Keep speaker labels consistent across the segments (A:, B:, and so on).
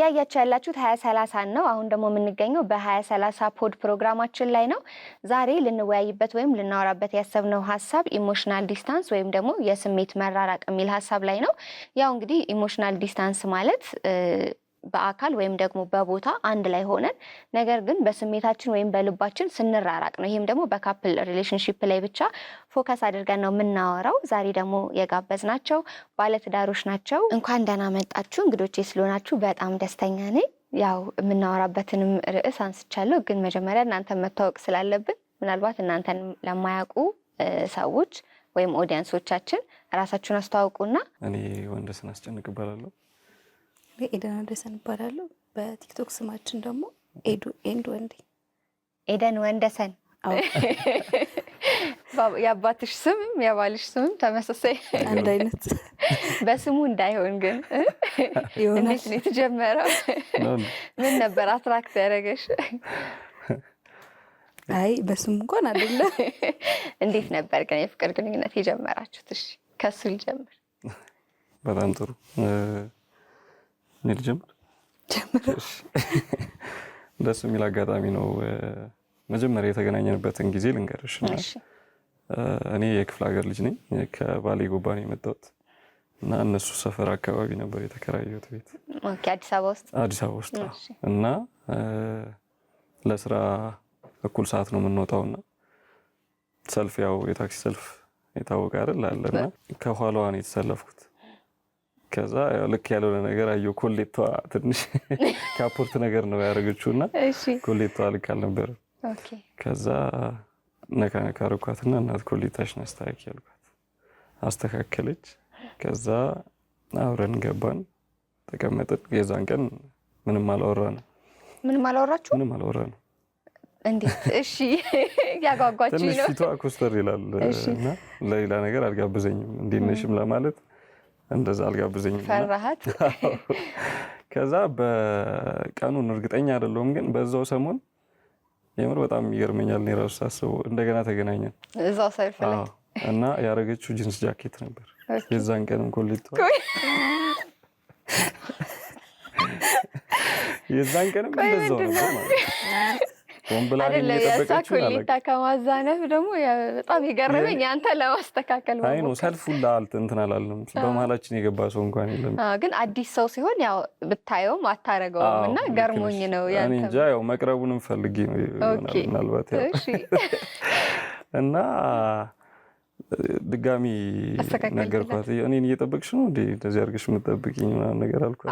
A: እያያችሁ ያላችሁት 2030 ነው። አሁን ደግሞ የምንገኘው በ2030 ፖድ ፕሮግራማችን ላይ ነው። ዛሬ ልንወያይበት ወይም ልናወራበት ያሰብነው ሀሳብ ኢሞሽናል ዲስታንስ ወይም ደግሞ የስሜት መራራቅ የሚል ሀሳብ ላይ ነው። ያው እንግዲህ ኢሞሽናል ዲስታንስ ማለት በአካል ወይም ደግሞ በቦታ አንድ ላይ ሆነን ነገር ግን በስሜታችን ወይም በልባችን ስንራራቅ ነው። ይህም ደግሞ በካፕል ሪሌሽንሺፕ ላይ ብቻ ፎከስ አድርገን ነው የምናወራው። ዛሬ ደግሞ የጋበዝናቸው ባለትዳሮች ናቸው። እንኳን ደህና መጣችሁ። እንግዶቼ ስለሆናችሁ በጣም ደስተኛ ነኝ። ያው የምናወራበትንም ርዕስ አንስቻለሁ፣ ግን መጀመሪያ እናንተን መታወቅ ስላለብን ምናልባት እናንተን ለማያውቁ ሰዎች ወይም ኦዲየንሶቻችን ራሳችሁን አስተዋውቁና።
B: እኔ ወንደሰን አስጨንቅ እባላለሁ።
C: ኤደን ወንደሰን እባላለሁ። በቲክቶክ ስማችን ደግሞ ኤዱ ኤንድ ወንዴ።
A: ኤደን ወንደሰን። የአባትሽ ስምም የባልሽ ስምም ተመሳሳይ
C: አንድ አይነት
A: በስሙ እንዳይሆን ግን እንዴት ነው የተጀመረው? ምን ነበር አትራክት ያደረገሽ?
C: አይ በስሙ እንኳን አይደለም።
A: እንዴት ነበር ግን የፍቅር ግንኙነት የጀመራችሁት? እሺ ከሱ ልጀምር።
B: በጣም ጥሩ። ምን ልጀምር? ደስ የሚል አጋጣሚ ነው። መጀመሪያ የተገናኘንበትን ጊዜ ልንገርሽ። እኔ የክፍለ ሀገር ልጅ ነኝ። ከባሌ ጎባ ነው የመጣሁት እና እነሱ ሰፈር አካባቢ ነበር የተከራየሁት ቤት።
A: ኦኬ። አዲስ አበባ ውስጥ
B: እና ለስራ እኩል ሰዓት ነው የምንወጣውና ሰልፍ፣ ያው የታክሲ ሰልፍ የታወቀ አይደል አለና ከኋላዋ ነው የተሰለፍኩት። ከዛ ያው ልክ ያለው ነገር አየሁ። ኮሌቷ ትንሽ ካፖርት ነገር ነው ያደረገችውና ኮሌቷ ልክ አልነበረም።
A: ኦኬ።
B: ከዛ ነካ አረኳትና እናት ኮሌታሽን አስተካክል ያልኳት አስተካከለች። ከዛ አብረን ገባን፣ ተቀመጥን። የዛን ቀን ምንም አላወራንም።
A: ምንም አላወራችሁ?
B: ምንም አላወራንም።
A: እንዴት? እሺ ያጓጓችሁ ነው።
B: ትንሽ ፊቷ ኮስተር ይላል እና ለሌላ ነገር አልጋብዘኝም፣ እንዴት ነሽም ለማለት እንደዛ አልጋብዘኝም።
A: ፈራሃት?
B: ከዛ በቀኑን እርግጠኛ አይደለሁም፣ ግን በዛው ሰሞን የምር በጣም ይገርመኛል። እኔ ራሱ ሳስበው እንደገና ተገናኘን
A: እዛው ሰልፍ ላይ
B: እና ያረገችው ጂንስ ጃኬት ነበር። የዛን ቀንም ኮሌቷ የዛን ቀንም እንደዛው ነበር ማለት ነው።
A: አይደለም የእሷ ኮሌታ ከማዛነፍ ደግሞ በጣም የገረመኝ አንተ ለማስተካከል
B: አይ ነው ሰልፍ ሁላ እንትን አላልንም። በመሀላችን የገባ ሰው እንኳን የለም።
A: ግን አዲስ ሰው ሲሆን ያው ብታየውም አታረገውም እና ገርሞኝ ነው ያንተ።
B: እኔ እንጃ ያው መቅረቡንም ፈልጌ ነው ምናልባት ያው እና ድጋሚ ነገርኳት። እኔን እየጠበቅሽ ነው እንዴ እንደዚህ አድርገሽ የምትጠብቂኝ ምናምን ነገር
A: አልካት።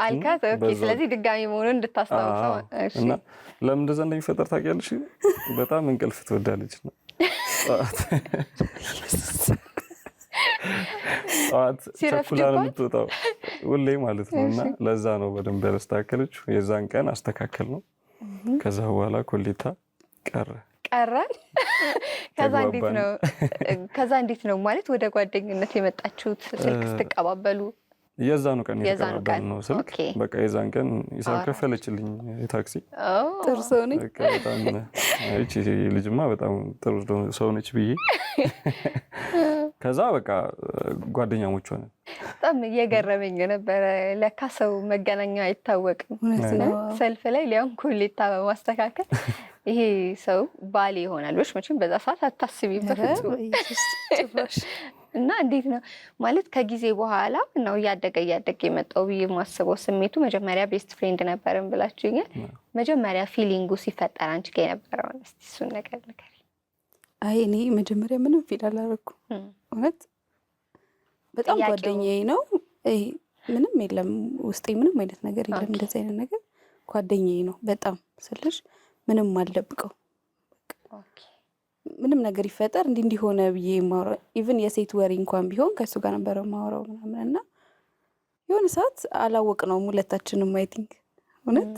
A: ኦኬ። ስለዚህ ድጋሚ መሆኑን እንድታስታውሰው። እሺ።
B: እና ለምን እንደዛ እንደሚፈጠር ታውቂያለሽ? በጣም እንቅልፍ ትወዳለች ነው ጠዋት ቸኩላ ነው የምትወጣው ሁሌ ማለት ነው። እና ለዛ ነው በደንብ ያስተካከለችው። የዛን ቀን አስተካከል ነው። ከዛ በኋላ ኮሌታ ቀረ። ከዛ እንዴት ነው ማለት ወደ ጓደኝነት የመጣችሁት? ስልክ ስትቀባበሉ? የዛኑ ቀን የተቀባበልነው ስልክ። በቃ የዛን ቀን ሂሳብ ከፈለችልኝ የታክሲ።
C: ጥሩ ሰው ነች።
B: በቃ በጣም እቺ ልጅማ በጣም ጥሩ ሰው ነች ብዬ ከዛ በቃ ጓደኛሞች ሆነን።
A: በጣም እየገረመኝ ነበረ። ለካ ሰው መገናኛ አይታወቅም። ሰልፍ ላይ ሊያውም ኮሌታ በማስተካከል ይሄ ሰው ባሌ ይሆናል ብለሽ መቼም በዛ ሰዓት አታስቢበት። እና እንዴት ነው ማለት ከጊዜ በኋላ ነው እያደገ የመጣው ብዬ የማስበው። ስሜቱ መጀመሪያ ቤስት ፍሬንድ ነበርን ብላችሁኛል። መጀመሪያ ፊሊንጉ ሲፈጠር አንቺ ጋር የነበረው እስቲ እሱን ነገር ንገሪኝ።
C: አይ እኔ መጀመሪያ ምንም ፊል አላደረኩም። እውነት በጣም ጓደኛዬ ነው። ምንም የለም ውስጤ፣ ምንም አይነት ነገር የለም። እንደዚህ አይነት ነገር ጓደኛዬ ነው። በጣም ስልሽ ምንም አልደብቀው።
A: ኦኬ። ምንም
C: ነገር ይፈጠር እንዲሆነ ብዬ ማውራ ኢቭን የሴት ወሬ እንኳን ቢሆን ከሱ ጋር ነበር ማውራው ምናምን እና የሆነ ሰዓት አላወቅነውም ሁለታችንም። አይ ቲንክ እውነት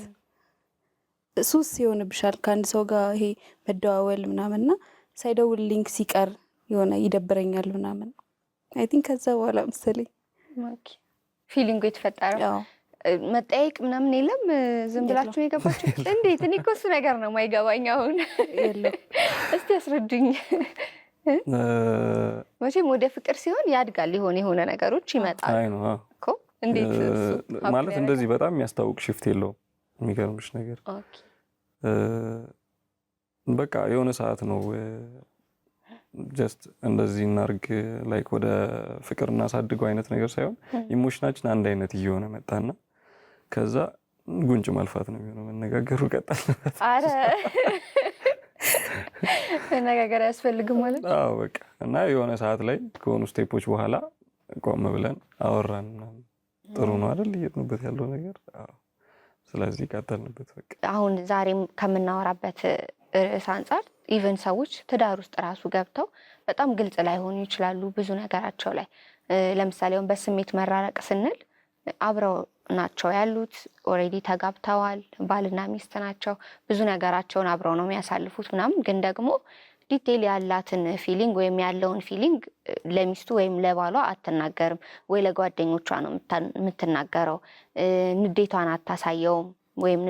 C: ሱስ ይሆንብሻል ከአንድ ሰው ጋር ይሄ መደዋወል ምናምንና ሳይደውል ሊንክ ሲቀር የሆነ ይደብረኛል ምናምን። አይ ቲንክ ከዛ በኋላ መሰለኝ
A: ኦኬ ፊሊንጉ የተፈጠረው። መጠየቅ ምናምን የለም? ዝም ብላችሁ ነው የገባችሁት? እንዴት? እኔ እኮ እሱ ነገር ነው የማይገባኝ አሁን። እስቲ አስረዱኝ። መቼም ወደ ፍቅር ሲሆን ያድጋል፣ የሆነ ነገሮች ይመጣሉ እኮ እንዴት
B: ማለት እንደዚህ በጣም የሚያስታውቅ ሽፍት የለውም። የሚገርምሽ ነገር
A: ኦኬ
B: በቃ የሆነ ሰዓት ነው ጀስት እንደዚህ እናርግ ላይክ ወደ ፍቅር እናሳድገው አይነት ነገር ሳይሆን ኢሞሽናችን አንድ አይነት እየሆነ መጣና ከዛ ጉንጭ ማልፋት ነው የሚሆነው። መነጋገሩ ቀጣል።
A: አረ መነጋገር ያስፈልግም ማለት ነው።
B: አዎ በቃ እና የሆነ ሰዓት ላይ ከሆኑ ስቴፖች በኋላ ቆም ብለን አወራን። ጥሩ ነው አይደል እየሄድንበት ያለው ነገር። አዎ ስለዚህ ቀጠልንበት በቃ።
A: አሁን ዛሬም ከምናወራበት ርዕስ አንጻር ኢቨን ሰዎች ትዳር ውስጥ ራሱ ገብተው በጣም ግልጽ ላይሆኑ ይችላሉ ብዙ ነገራቸው ላይ። ለምሳሌ አሁን በስሜት መራረቅ ስንል አብረው ናቸው ያሉት፣ ኦልሬዲ ተጋብተዋል፣ ባልና ሚስት ናቸው፣ ብዙ ነገራቸውን አብረው ነው የሚያሳልፉት ምናምን። ግን ደግሞ ዲቴል ያላትን ፊሊንግ ወይም ያለውን ፊሊንግ ለሚስቱ ወይም ለባሏ አትናገርም፣ ወይ ለጓደኞቿ ነው የምትናገረው። ንዴቷን አታሳየውም ወይም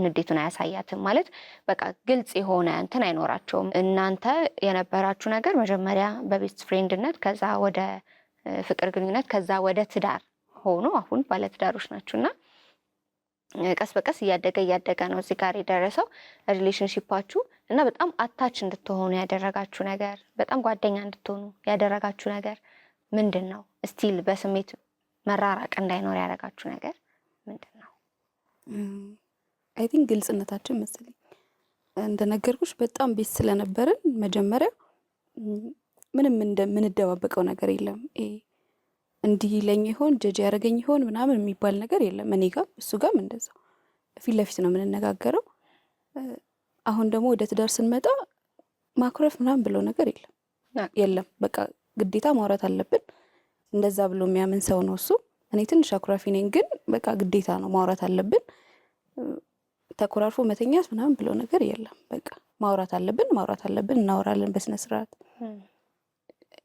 A: ንዴቱን አያሳያትም። ማለት በቃ ግልጽ የሆነ እንትን አይኖራቸውም። እናንተ የነበራችሁ ነገር መጀመሪያ በቤስት ፍሬንድነት፣ ከዛ ወደ ፍቅር ግንኙነት፣ ከዛ ወደ ትዳር ሆኖ አሁን ባለትዳሮች ናችሁና ቀስ በቀስ እያደገ ነው እዚህ ጋር የደረሰው ሪሌሽንሺፓችሁ። እና በጣም አታች እንድትሆኑ ያደረጋችሁ ነገር፣ በጣም ጓደኛ እንድትሆኑ ያደረጋችሁ ነገር ምንድን ነው? ስቲል በስሜት መራራቅ እንዳይኖር ያደረጋችሁ ነገር ምንድን ነው?
C: አይ ቲንክ ግልጽነታችን መሰለኝ። እንደነገርኩሽ በጣም ቤት ስለነበርን መጀመሪያ ምንም እንደምንደባበቀው ነገር የለም። እንዲህ ለኝ ይሆን ጀጅ ያደረገኝ ይሆን ምናምን የሚባል ነገር የለም። እኔ ጋር እሱ ጋርም እንደዛው ፊት ለፊት ነው የምንነጋገረው። አሁን ደግሞ ወደ ትዳር ስንመጣ ማኩረፍ ምናምን ብለው ነገር የለም። በቃ ግዴታ ማውራት አለብን። እንደዛ ብሎ የሚያምን ሰው ነው እሱ። እኔ ትንሽ አኩራፊ ነኝ፣ ግን በቃ ግዴታ ነው ማውራት አለብን። ተኮራርፎ መተኛት ምናምን ብለው ነገር የለም። በቃ ማውራት አለብን፣ እናወራለን በስነ ስርዓት።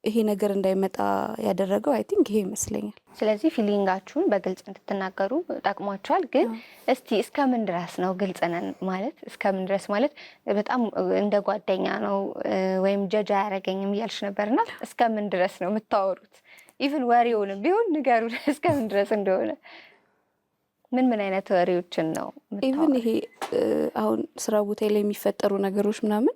C: ይሄ ነገር እንዳይመጣ ያደረገው አይ ቲንክ ይሄ ይመስለኛል።
A: ስለዚህ ፊሊንጋችሁን በግልጽ እንድትናገሩ ጠቅሟችኋል። ግን እስቲ እስከምን ድረስ ነው ግልጽ ነን ማለት? እስከምን ድረስ ማለት በጣም እንደ ጓደኛ ነው ወይም ጀጃ አያረገኝም እያልሽ ነበርና እስከምን ድረስ ነው የምታወሩት? ኢቭን ወሬውንም ቢሆን ንገሩ እስከምን ድረስ እንደሆነ። ምን አይነት ወሬዎችን ነው
C: ኢቭን ይሄ አሁን ስራ ቦታ ላይ የሚፈጠሩ ነገሮች ምናምን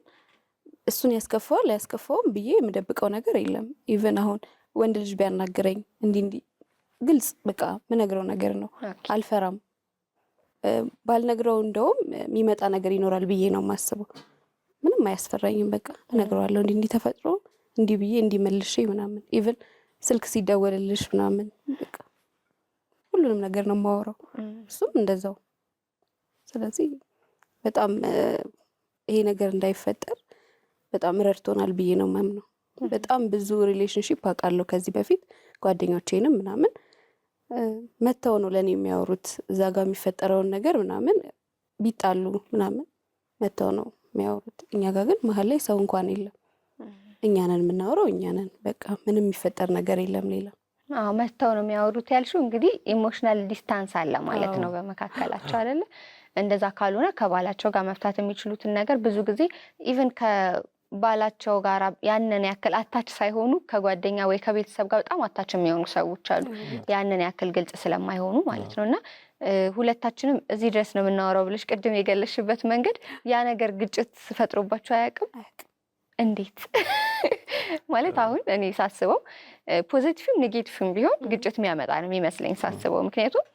C: እሱን ያስከፋዋል አያስከፋውም ብዬ የምደብቀው ነገር የለም። ኢቭን አሁን ወንድ ልጅ ቢያናግረኝ እንዲህ ግልጽ በቃ ምነግረው ነገር ነው። አልፈራም። ባልነግረው እንደውም የሚመጣ ነገር ይኖራል ብዬ ነው የማስበው። ምንም አያስፈራኝም። በቃ እነግረዋለሁ እንዲህ ተፈጥሮ እንዲህ ብዬ እንዲመልሽ ምናምን። ኢቭን ስልክ ሲደወልልሽ ምናምን በቃ ሁሉንም ነገር ነው የማወራው። እሱም እንደዛው። ስለዚህ በጣም ይሄ ነገር እንዳይፈጠር በጣም ረድቶናል ብዬ ነው የማምነው። በጣም ብዙ ሪሌሽንሺፕ አውቃለሁ ከዚህ በፊት ጓደኞቼንም ምናምን መተው ነው ለኔ የሚያወሩት። እዛ ጋር የሚፈጠረውን ነገር ምናምን ቢጣሉ ምናምን መተው ነው የሚያወሩት። እኛ ጋር ግን መሀል ላይ ሰው እንኳን የለም። እኛ ነን የምናወራው፣ እኛ ነን በቃ ምንም የሚፈጠር ነገር የለም ሌላ።
A: መተው ነው የሚያወሩት ያልሽው እንግዲህ ኢሞሽናል ዲስታንስ አለ ማለት ነው በመካከላቸው አይደለ? እንደዛ ካልሆነ ከባላቸው ጋር መፍታት የሚችሉትን ነገር ብዙ ጊዜ ኢቭን ከባላቸው ጋር ያንን ያክል አታች ሳይሆኑ ከጓደኛ ወይ ከቤተሰብ ጋር በጣም አታች የሚሆኑ ሰዎች አሉ፣ ያንን ያክል ግልጽ ስለማይሆኑ ማለት ነው። እና ሁለታችንም እዚህ ድረስ ነው የምናወራው ብለሽ ቅድም የገለሽበት መንገድ ያ ነገር ግጭት ፈጥሮባቸው አያውቅም? እንዴት ማለት አሁን እኔ ሳስበው ፖዚቲቭም ኔጌቲቭም ቢሆን ግጭት የሚያመጣ ነው የሚመስለኝ ሳስበው። ምክንያቱም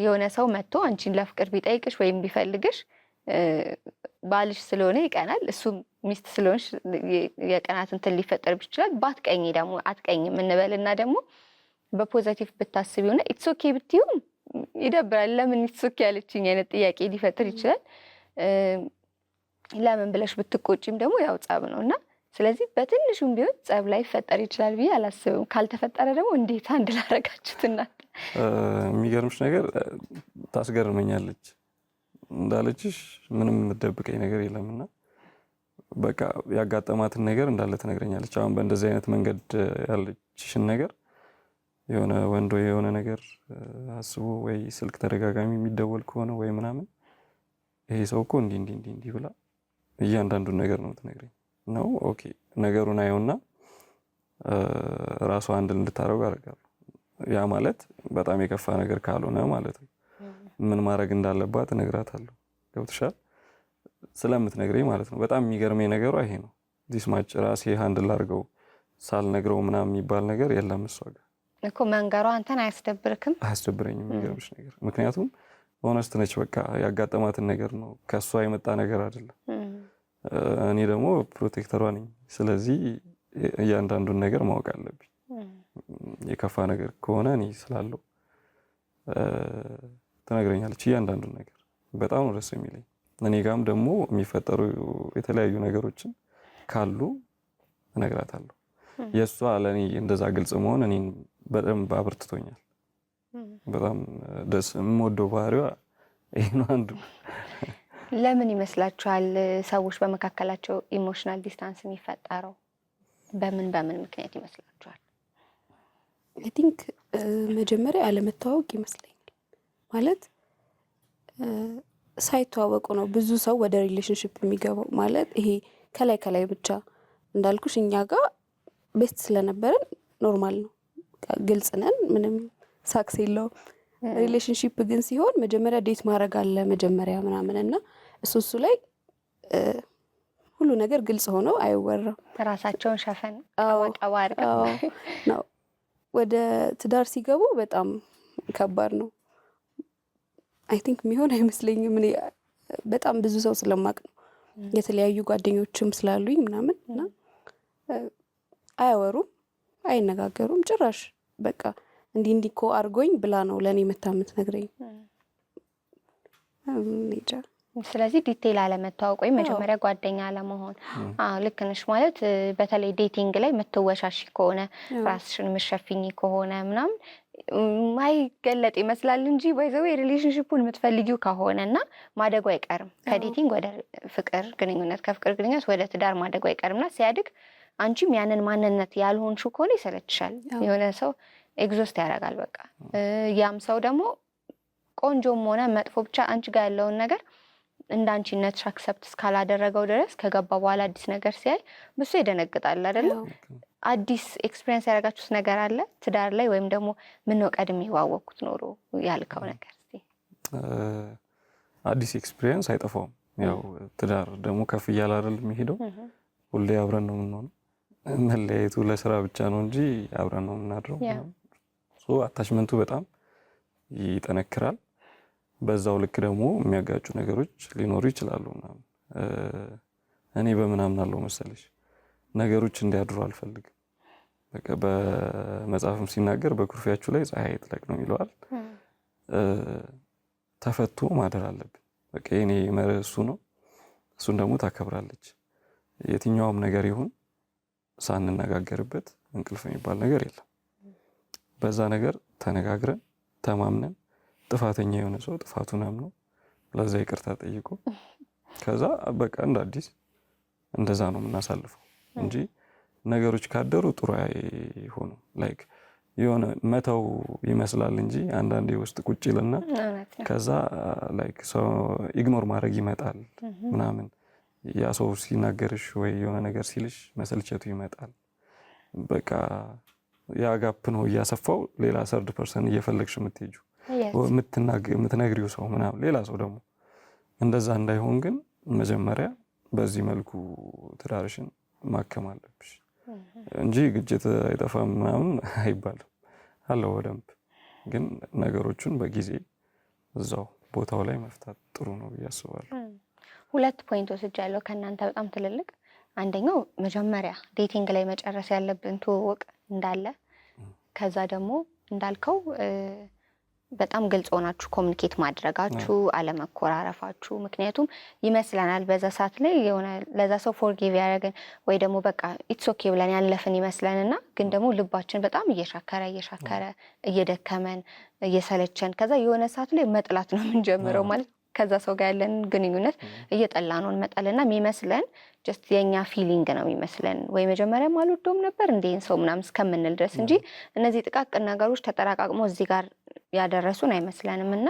A: የሆነ ሰው መጥቶ አንቺን ለፍቅር ቢጠይቅሽ ወይም ቢፈልግሽ ባልሽ ስለሆነ ይቀናል፣ እሱ ሚስት ስለሆንሽ የቀናት እንትን ሊፈጠር ይችላል። ባትቀኝ ደግሞ አትቀኝም እንበልና ደግሞ በፖዚቲቭ ብታስብ ሆነ ኢትስ ኦኬ ብትይውም ይደብራል። ለምን ኢትስ ኦኬ ያለችኝ አይነት ጥያቄ ሊፈጥር ይችላል። ለምን ብለሽ ብትቆጪም ደግሞ ያው ጸብ ነው እና ስለዚህ በትንሹም ቢሆን ጸብ ላይ ይፈጠር ይችላል ብዬ አላስብም። ካልተፈጠረ ደግሞ እንዴት አንድ ላረጋችሁት? እናንተ
B: የሚገርምሽ ነገር ታስገርመኛለች። እንዳለችሽ ምንም የምትደብቀኝ ነገር የለምና በቃ ያጋጠማትን ነገር እንዳለ ትነግረኛለች። አሁን በእንደዚህ አይነት መንገድ ያለችሽን ነገር የሆነ ወንዶ የሆነ ነገር አስቦ ወይ ስልክ ተደጋጋሚ የሚደወል ከሆነ ወይ ምናምን ይሄ ሰው እኮ እንዲህ ብላ እያንዳንዱን ነገር ነው ትነግረኝ ነው። ኦኬ ነገሩን አየውና ራሱ አንድ እንድታረጉ አደርጋለሁ። ያ ማለት በጣም የከፋ ነገር ካልሆነ ማለት ነው። ምን ማድረግ እንዳለባት እነግራታለሁ። ገብቶሻል? ስለምትነግረኝ ማለት ነው። በጣም የሚገርመኝ ነገሯ ይሄ ነው። ዲስ ማች ራሴ ሃንድል አድርገው ሳልነግረው ምናምን የሚባል ነገር የለም እሷ ጋር
A: እኮ። መንገሯ አንተን አያስደብርክም?
B: አያስደብረኝም። የሚገርምሽ ነገር ምክንያቱም ሆነስት ነች። በቃ ያጋጠማትን ነገር ነው፣ ከሷ የመጣ ነገር አይደለም። እኔ ደግሞ ፕሮቴክተሯ ነኝ። ስለዚህ እያንዳንዱን ነገር ማወቅ አለብኝ። የከፋ ነገር ከሆነ እኔ ስላለው ትነግረኛለች እያንዳንዱን ነገር። በጣም ነው ደስ የሚለኝ። እኔ ጋም ደግሞ የሚፈጠሩ የተለያዩ ነገሮችን ካሉ እነግራታለሁ። የእሷ ለእኔ እንደዛ ግልጽ መሆን እኔን በደንብ አብርትቶኛል። በጣም ደስ የምወደው ባህሪዋ ይሄ ነው አንዱ።
A: ለምን ይመስላችኋል ሰዎች በመካከላቸው ኢሞሽናል ዲስታንስ የሚፈጠረው? በምን ምክንያት ይመስላችኋል?
C: አይ ቲንክ መጀመሪያ አለመተዋወቅ ይመስለኛል። ማለት ሳይተዋወቁ ነው ብዙ ሰው ወደ ሪሌሽንሽፕ የሚገባው። ማለት ይሄ ከላይ ብቻ እንዳልኩሽ እኛ ጋር ቤስት ስለነበረን ኖርማል ነው፣ ግልጽ ነን፣ ምንም ሳክስ የለውም። ሪሌሽንሽፕ ግን ሲሆን መጀመሪያ ዴት ማድረግ አለ መጀመሪያ ምናምን እና እሱ ላይ ሁሉ ነገር ግልጽ ሆኖ አይወራም።
A: ራሳቸውን ሸፈን ቀባር
C: ነው። ወደ ትዳር ሲገቡ በጣም ከባድ ነው። አይ ቲንክ የሚሆን አይመስለኝም። እኔ በጣም ብዙ ሰው ስለማቅ ነው፣ የተለያዩ ጓደኞችም ስላሉኝ ምናምን እና አያወሩም፣ አይነጋገሩም ጭራሽ። በቃ እንዲህ እኮ አርጎኝ ብላ ነው ለኔ መታመት ነግረኝ።
A: ስለዚህ ዲቴል አለመታወቅ ወይም መጀመሪያ ጓደኛ አለመሆን። ልክ ነሽ። ማለት በተለይ ዴቲንግ ላይ መተወሻሽ ከሆነ ራስሽን ምሸፍኝ ከሆነ ምናምን ማይገለጥ ይመስላል እንጂ ባይዘው ሪሌሽንሺፑን የምትፈልጊው ከሆነና ማደጉ አይቀርም። ከዴቲንግ ወደ ፍቅር ግንኙነት፣ ከፍቅር ግንኙነት ወደ ትዳር ማደጉ አይቀርምና ሲያድግ አንቺም ያንን ማንነት ያልሆንሽው ከሆነ ይሰለችሻል። የሆነ ሰው ኤግዞስት ያደርጋል በቃ። ያም ሰው ደግሞ ቆንጆም ሆነ መጥፎ ብቻ አንቺ ጋር ያለውን ነገር እንዳንቺነት አክሰፕት እስካላደረገው ድረስ ከገባ በኋላ አዲስ ነገር ሲያይ ብሶ ይደነግጣል አይደል? አዲስ ኤክስፒሪየንስ ያደረጋችሁት ነገር አለ ትዳር ላይ? ወይም ደግሞ ምን ነው ቀድሜ ዋወቅኩት ኖሮ ያልከው ነገር እስቲ?
B: አዲስ ኤክስፒሪየንስ አይጠፋውም። ያው ትዳር ደግሞ ከፍ እያለ አይደል የሚሄደው? ሁሌ አብረን ነው የምንሆነው። መለያየቱ ለስራ ብቻ ነው እንጂ አብረን ነው የምናድረው። ሶ አታችመንቱ በጣም ይጠነክራል። በዛው ልክ ደግሞ የሚያጋጩ ነገሮች ሊኖሩ ይችላሉ ምናምን። እኔ በምን አምናለሁ መሰለሽ? ነገሮች እንዲያድሩ አልፈልግም። በቃ በመጽሐፍም ሲናገር በኩርፊያችሁ ላይ ፀሐይ ትለቅ ነው ይለዋል። ተፈቶ ማደር አለብን። በቃ የኔ መርህ እሱ ነው። እሱን ደግሞ ታከብራለች። የትኛውም ነገር ይሁን ሳንነጋገርበት እንቅልፍ የሚባል ነገር የለም። በዛ ነገር ተነጋግረን ተማምነን ጥፋተኛ የሆነ ሰው ጥፋቱን አምኖ ለዛ ይቅርታ ጠይቆ ከዛ በቃ እንደ አዲስ እንደዛ ነው የምናሳልፈው እንጂ ነገሮች ካደሩ ጥሩ አይሆኑም። ላይክ የሆነ መተው ይመስላል እንጂ አንዳንዴ ውስጥ ቁጭ ይልና ከዛ ላይክ ሰው ኢግኖር ማድረግ ይመጣል ምናምን። ያ ሰው ሲናገርሽ ወይ የሆነ ነገር ሲልሽ መሰልቸቱ ይመጣል። በቃ ያ ጋፕ ነው እያሰፋው ሌላ ሰርድ ፐርሰን እየፈለግሽ የምትሄጂው የምትነግሪው ሰው ምናምን ሌላ ሰው ደግሞ። እንደዛ እንዳይሆን ግን መጀመሪያ በዚህ መልኩ ትዳርሽን ማከም አለብሽ እንጂ ግጭት አይጠፋም ምናምን አይባልም። አለው በደንብ ግን ነገሮቹን በጊዜ እዛው ቦታው ላይ መፍታት ጥሩ ነው ብዬ አስባለሁ።
A: ሁለት ፖይንቶች ወስጃለሁ ከእናንተ በጣም ትልልቅ። አንደኛው መጀመሪያ ዴቲንግ ላይ መጨረስ ያለብን ትውውቅ እንዳለ፣ ከዛ ደግሞ እንዳልከው በጣም ግልጽ ሆናችሁ ኮሚኒኬት ማድረጋችሁ፣ አለመኮራረፋችሁ። ምክንያቱም ይመስለናል በዛ ሰዓት ላይ የሆነ ለዛ ሰው ፎርጊቭ ያደረግን ወይ ደግሞ በቃ ኢትስ ኦኬ ብለን ያለፍን ይመስለንና ግን ደግሞ ልባችን በጣም እየሻከረ እየደከመን እየሰለቸን ከዛ የሆነ ሰዓት ላይ መጥላት ነው የምንጀምረው። ማለት ከዛ ሰው ጋር ያለን ግንኙነት እየጠላ ነው እንመጣለና የሚመስለን ጀስት የኛ ፊሊንግ ነው የሚመስለን። ወይ መጀመሪያም አልወደውም ነበር እንዴን ሰው ምናምን እስከምንል ድረስ እንጂ እነዚህ ጥቃቅን ነገሮች ተጠራቃቅሞ እዚህ ጋር ያደረሱን አይመስለንም። እና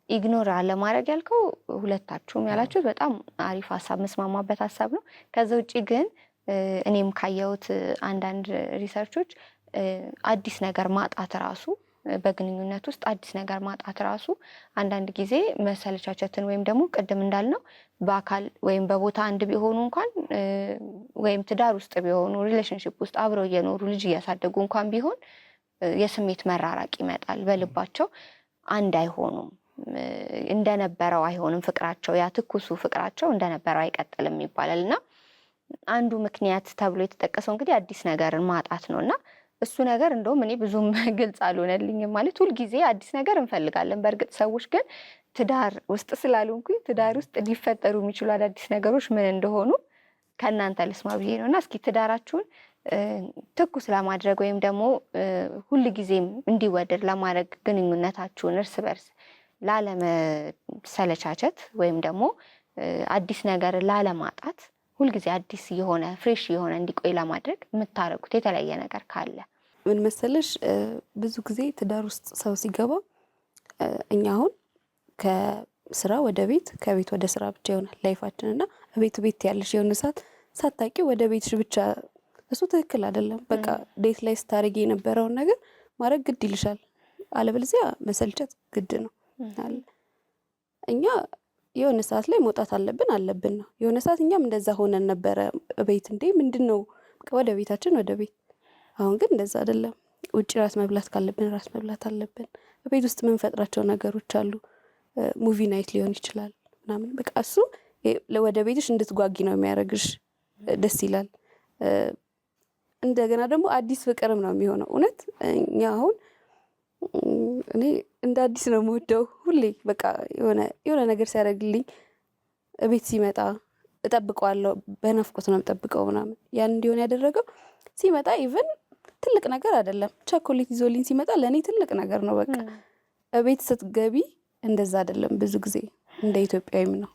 A: ኢግኖር አለማድረግ ያልከው ሁለታችሁም ያላችሁት በጣም አሪፍ ሀሳብ፣ መስማማበት ሀሳብ ነው። ከዛ ውጪ ግን እኔም ካየሁት አንዳንድ ሪሰርቾች አዲስ ነገር ማጣት ራሱ በግንኙነት ውስጥ አዲስ ነገር ማጣት ራሱ አንዳንድ ጊዜ መሰለቻቸትን ወይም ደግሞ ቅድም እንዳልነው በአካል ወይም በቦታ አንድ ቢሆኑ እንኳን ወይም ትዳር ውስጥ ቢሆኑ ሪሌሽንሺፕ ውስጥ አብረው እየኖሩ ልጅ እያሳደጉ እንኳን ቢሆን የስሜት መራራቅ ይመጣል። በልባቸው አንድ አይሆኑም፣ እንደነበረው አይሆንም ፍቅራቸው፣ ያ ትኩሱ ፍቅራቸው እንደነበረው አይቀጥልም ይባላል እና አንዱ ምክንያት ተብሎ የተጠቀሰው እንግዲህ አዲስ ነገርን ማጣት ነው እና እሱ ነገር እንደውም እኔ ብዙም ግልጽ አልሆነልኝም። ማለት ሁልጊዜ አዲስ ነገር እንፈልጋለን። በእርግጥ ሰዎች ግን ትዳር ውስጥ ስላልሆንኩኝ ትዳር ውስጥ ሊፈጠሩ የሚችሉ አዳዲስ ነገሮች ምን እንደሆኑ ከእናንተ ልስማ ብዬ ነው እና እስኪ ትዳራችሁን ትኩስ ለማድረግ ወይም ደግሞ ሁልጊዜም እንዲወደድ ለማድረግ ግንኙነታችሁን እርስ በርስ ላለመሰለቻቸት ወይም ደግሞ አዲስ ነገር ላለማጣት ሁልጊዜ አዲስ የሆነ ፍሬሽ የሆነ እንዲቆይ ለማድረግ የምታደርጉት የተለያየ ነገር ካለ?
C: ምን መሰለሽ፣ ብዙ ጊዜ ትዳር ውስጥ ሰው ሲገባ እኛ አሁን ከስራ ወደ ቤት ከቤት ወደ ስራ ብቻ ይሆናል ላይፋችን እና ቤት ያለሽ የሆነ ሰዓት ሳታቂ ወደ ቤትሽ ብቻ፣ እሱ ትክክል አይደለም። በቃ ዴት ላይ ስታደርጊ የነበረውን ነገር ማድረግ ግድ ይልሻል፣ አለበለዚያ መሰልቸት ግድ ነው። እኛ የሆነ ሰዓት ላይ መውጣት አለብን ነው። የሆነ ሰዓት እኛም እንደዛ ሆነን ነበረ። ቤት እንዴ ምንድነው ወደ ቤታችን ወደ ቤት። አሁን ግን እንደዛ አይደለም። ውጪ ራስ መብላት ካለብን ራስ መብላት አለብን። ቤት ውስጥ የምንፈጥራቸው ነገሮች አሉ። ሙቪ ናይት ሊሆን ይችላል ምናምን። በቃ እሱ ወደ ቤትሽ እንድትጓጊ ነው የሚያደርግሽ። ደስ ይላል። እንደገና ደግሞ አዲስ ፍቅርም ነው የሚሆነው። እውነት እኛ አሁን እኔ እንደ አዲስ ነው የምወደው ሁሌ። በቃ የሆነ ነገር ሲያደርግልኝ ቤት ሲመጣ እጠብቀዋለሁ። በናፍቆት ነው የምጠብቀው ምናምን። ያን እንዲሆን ያደረገው ሲመጣ ኢቭን ትልቅ ነገር አይደለም፣ ቸኮሌት ይዞልኝ ሲመጣ ለእኔ ትልቅ ነገር ነው። በቃ ቤት ስትገቢ እንደዛ አይደለም። ብዙ ጊዜ እንደ ኢትዮጵያዊም ነው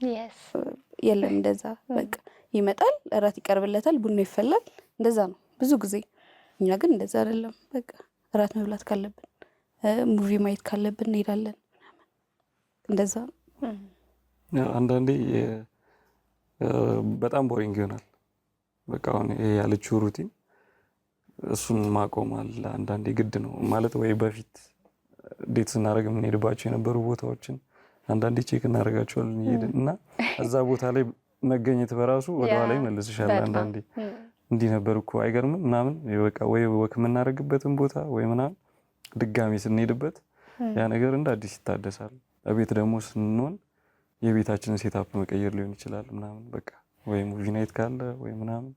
C: የለም እንደዛ። በቃ ይመጣል፣ እራት ይቀርብለታል፣ ቡና ይፈላል፣ እንደዛ ነው ብዙ ጊዜ። እኛ ግን እንደዛ አይደለም። በቃ እራት መብላት ካለብን ሙቪ ማየት ካለብን እንሄዳለን። እንደዛ
B: አንዳንዴ በጣም ቦሪንግ ይሆናል። በቃ አሁን ያለችው ሩቲን እሱን ማቆም አለ። አንዳንዴ ግድ ነው ማለት ወይ በፊት ዴት ስናደርግ የምንሄድባቸው የነበሩ ቦታዎችን አንዳንዴ ቼክ እናደርጋቸዋለን እየሄድን እና እዛ ቦታ ላይ መገኘት በራሱ ወደኋላ ይመልስሻል። አንዳንዴ እንዲህ ነበር እኮ አይገርምም ምናምን በቃ ወይ ወክ የምናደርግበትን ቦታ ወይ ምናምን ድጋሚ ስንሄድበት ያ ነገር እንደ አዲስ ይታደሳል። ቤት ደግሞ ስንሆን የቤታችንን ሴታፕ መቀየር ሊሆን ይችላል ምናምን። በቃ ወይ ሙቪ ናይት ካለ ወይ ምናምን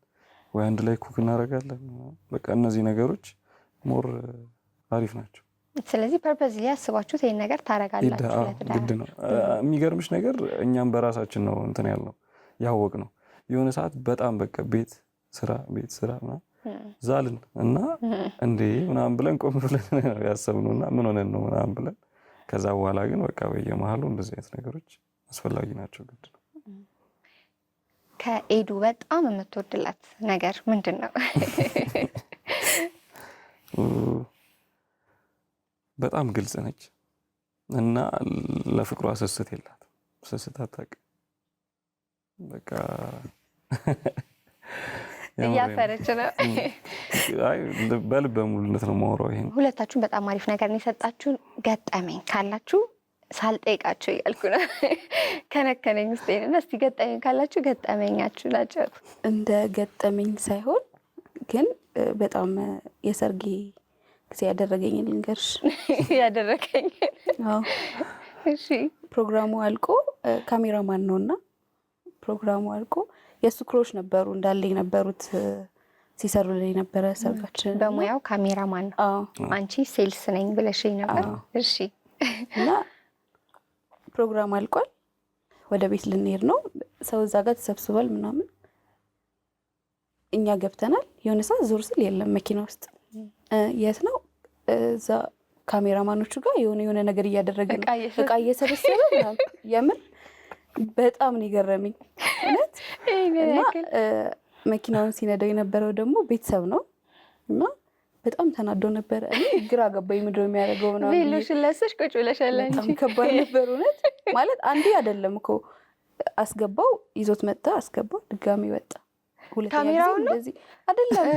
B: ወይ አንድ ላይ ኩክ እናደርጋለን። በቃ እነዚህ ነገሮች ሞር አሪፍ ናቸው።
A: ስለዚህ ፐርፐዝሊ ያስባችሁት ይሄን ነገር ታረጋላችሁ።
B: ግድ ነው። የሚገርምሽ ነገር እኛም በራሳችን ነው እንትን ያልነው ያወቅ ነው። የሆነ ሰዓት በጣም በቃ ቤት ስራ ምናምን ዛልን እና እንዴ ምናምን ብለን ቆም ብለን ያሰብነው እና ምን ሆነን ነው ምናምን ብለን ከዛ በኋላ ግን በቃ በየመሃሉ እንደዚህ አይነት ነገሮች አስፈላጊ ናቸው፣ ግድ ነው።
A: ከኤዱ በጣም የምትወድላት ነገር ምንድን ነው?
B: በጣም ግልጽ ነች እና ለፍቅሯ ስስት የላትም። ስስት አታውቅም። በቃ
A: እያፈረች ነው።
B: አይ በልበ ሙሉነት ነው የማወራው። ይሄን
A: ሁለታችሁም በጣም አሪፍ ነገር ነው የሰጣችሁን። ገጠመኝ ካላችሁ ሳልጠይቃችሁ እያልኩ ነው ከነከነኝ ውስጥ እና እስቲ ገጠመኝ ካላችሁ ገጠመኛችሁ ናቸው።
C: እንደ ገጠመኝ ሳይሆን ግን በጣም የሰርጌ ጊዜ ያደረገኝ ልንገርሽ።
A: ያደረገኝ?
C: አዎ
A: እሺ። ፕሮግራሙ
C: አልቆ ካሜራማን ነውና ፕሮግራሙ አልቆ የሱ ክሮች ነበሩ እንዳለ የነበሩት ሲሰሩልኝ ነበረ ሰርጋችን።
A: በሙያው ካሜራማን ነው። አንቺ ሴልስ ነኝ ብለሽኝ ነበር። እሺ።
C: እና ፕሮግራም አልቋል። ወደ ቤት ልንሄድ ነው። ሰው እዛ ጋር ተሰብስቧል ምናምን። እኛ ገብተናል። የሆነ ሰዓት ዞር ስል የለም መኪና ውስጥ። የት ነው? እዛ ካሜራማኖቹ ጋር የሆነ ነገር እያደረገ ነው። እቃ እየሰበሰበ ምናምን። የምር በጣም ነው የገረመኝ እውነት። እና መኪናውን ሲነዳው የነበረው ደግሞ ቤተሰብ ነው እና በጣም ተናዶ ነበረ። እኔ ግራ ገባኝ ምንድን ነው የሚያደርገው ነው።
A: ቬሎሽን ለብሰሽ ቁጭ ብለሻል እንጂ
C: በጣም ከባድ ነበር እውነት። ማለት አንዴ አይደለም እኮ አስገባው፣ ይዞት መጣ፣ አስገባው፣ ድጋሚ ወጣ።
A: ካሜራው ነው
C: እንደዚህ አይደለም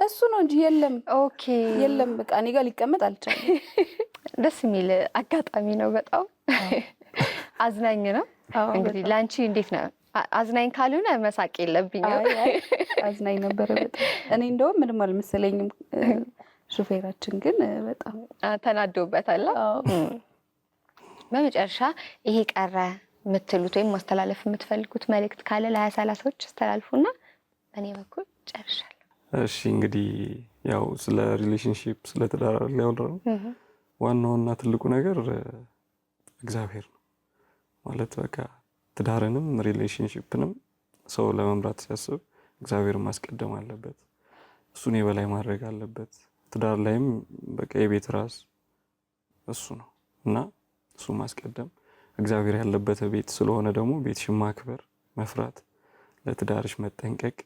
C: እሱ ነው እንጂ የለም።
A: ኦኬ
C: የለም በቃ እኔ ጋር ሊቀመጥ አልቻለም።
A: ደስ የሚል አጋጣሚ ነው በጣም አዝናኝ ነው። እንግዲህ ላንቺ እንዴት ነው? አዝናኝ ካልሆነ መሳቅ የለብኝም።
C: አዝናኝ ነበር በጣም። እኔ እንደውም ምንም አልመሰለኝም። ሹፌራችን ግን በጣም
A: ተናዶበታል። በመጨረሻ ይሄ ቀረ የምትሉት ወይም ማስተላለፍ የምትፈልጉት መልእክት ካለ ለ2030ዎች አስተላልፉና በእኔ በኩል ጨርሻለሁ።
B: እሺ እንግዲህ ያው ስለ ሪሌሽንሺፕ ስለ ትዳር ሊያወራው ዋናውና ትልቁ ነገር እግዚአብሔር ነው ማለት በቃ ትዳርንም ሪሌሽንሺፕንም ሰው ለመምራት ሲያስብ እግዚአብሔርን ማስቀደም አለበት። እሱን የበላይ ማድረግ አለበት። ትዳር ላይም በቃ የቤት ራስ እሱ ነው እና እሱ ማስቀደም እግዚአብሔር ያለበት ቤት ስለሆነ ደግሞ ቤትሽን ማክበር መፍራት ለትዳርሽ መጠንቀቅ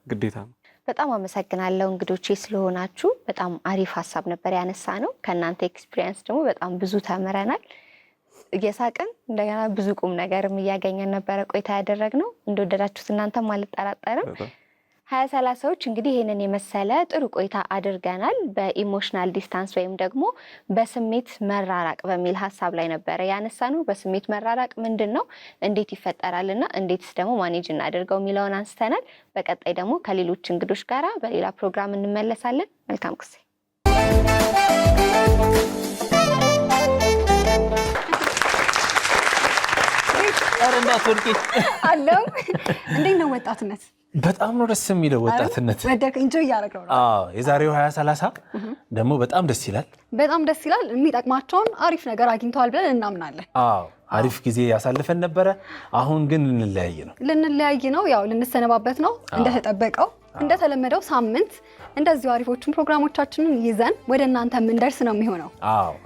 B: ግዴታ ነው።
A: በጣም አመሰግናለሁ እንግዶቼ ስለሆናችሁ። በጣም አሪፍ ሀሳብ ነበር ያነሳ ነው። ከእናንተ ኤክስፒሪየንስ ደግሞ በጣም ብዙ ተምረናል። እየሳቅን እንደገና ብዙ ቁም ነገርም እያገኘን ነበረ ቆይታ ያደረግነው። እንደወደዳችሁት እናንተም አልጠራጠርም። 2030ዎች እንግዲህ ይሄንን የመሰለ ጥሩ ቆይታ አድርገናል። በኢሞሽናል ዲስታንስ ወይም ደግሞ በስሜት መራራቅ በሚል ሀሳብ ላይ ነበረ ያነሳነው። በስሜት መራራቅ ምንድነው? እንዴት ይፈጠራልና እንዴትስ ደግሞ ማኔጅ እናደርገው የሚለውን አንስተናል። በቀጣይ ደግሞ ከሌሎች እንግዶች ጋራ በሌላ ፕሮግራም እንመለሳለን። መልካም ጊዜ።
D: አረንዳት ወርቂ
E: አለም እንዴት ነው ወጣትነት?
D: በጣም ነው ደስ የሚለው ወጣትነት።
E: ወደክ ኢንጆይ ያደረገው ነው።
D: የዛሬው 2030 ደግሞ በጣም ደስ ይላል።
E: በጣም ደስ ይላል። የሚጠቅማቸውን አሪፍ ነገር አግኝተዋል ብለን እናምናለን።
D: አሪፍ ጊዜ ያሳልፈን ነበረ። አሁን ግን ልንለያይ ነው። ያው ልንሰነባበት ነው። እንደተጠበቀው እንደተለመደው ሳምንት እንደዚሁ አሪፎቹን ፕሮግራሞቻችንን ይዘን ወደ እናንተ ምንደርስ ነው የሚሆነው።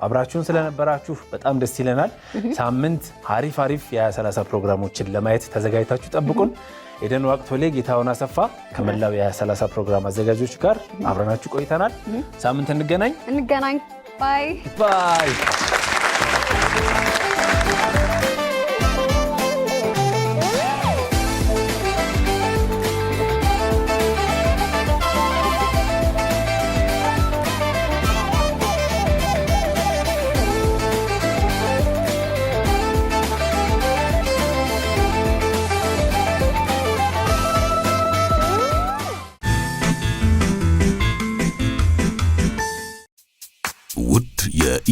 D: አብራችሁን ስለነበራችሁ በጣም ደስ ይለናል። ሳምንት አሪፍ የ2030 ፕሮግራሞችን ለማየት ተዘጋጅታችሁ ጠብቁን። ኤደን ዋቅቶሌ፣ ጌታውን አሰፋ ከመላው የ2030 ፕሮግራም አዘጋጆች ጋር አብረናችሁ ቆይተናል። ሳምንት እንገናኝ። ባይ ባይ።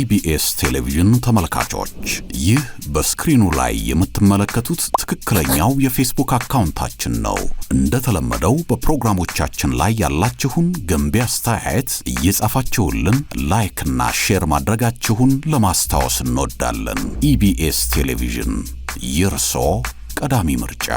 F: ኢቢኤስ ቴሌቪዥን ተመልካቾች ይህ በስክሪኑ ላይ የምትመለከቱት ትክክለኛው የፌስቡክ አካውንታችን ነው። እንደተለመደው በፕሮግራሞቻችን ላይ ያላችሁን ገንቢ አስተያየት እየጻፋችሁልን ላይክ እና ሼር ማድረጋችሁን ለማስታወስ እንወዳለን። ኢቢኤስ ቴሌቪዥን የርሶ ቀዳሚ ምርጫ።